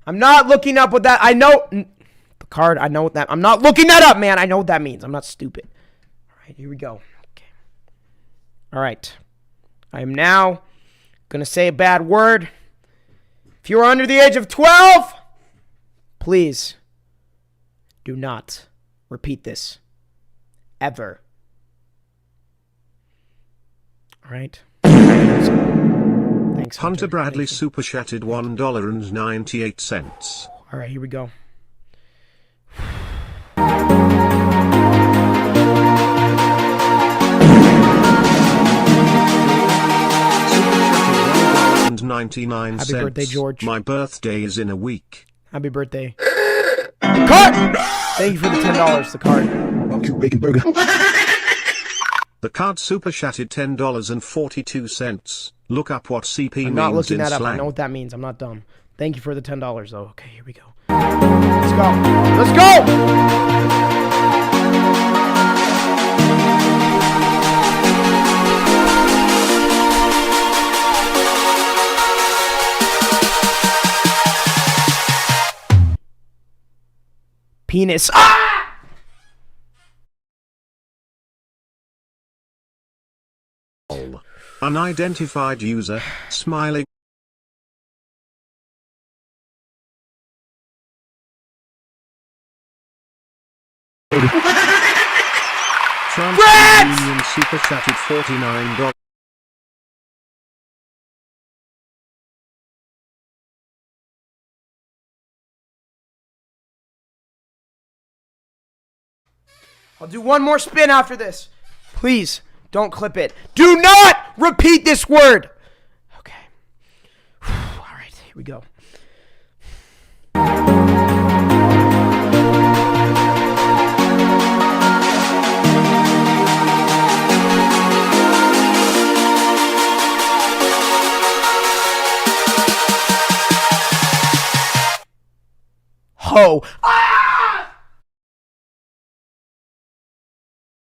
I'm not looking up what that. I know the card. I know what that. I'm not looking that up, man. I know what that means. I'm not stupid. All right, here we go. Okay. All right. I am now gonna say a bad word. If you are under the age of 12, please do not repeat this ever. All right. Thanks, Hunter Bradley super chatted $1.98. All right, here we go. $1.99. Happy birthday, George. My birthday is in a week. Happy birthday. The card! Thank you for the $10, the card. Fuck you, bacon burger. The card super chatted $10.42. Look up what CP I'm not means looking in that up. slang. I know what that means. I'm not dumb. Thank you for the $10, though. Okay, here we go. Let's go. Let's go! Penis. Ah! Unidentified user, smiling. Union super chatted $49. I'll do one more spin after this. Please, don't clip it. Do not repeat this word. Okay. All right, here we go. Ho. Ah!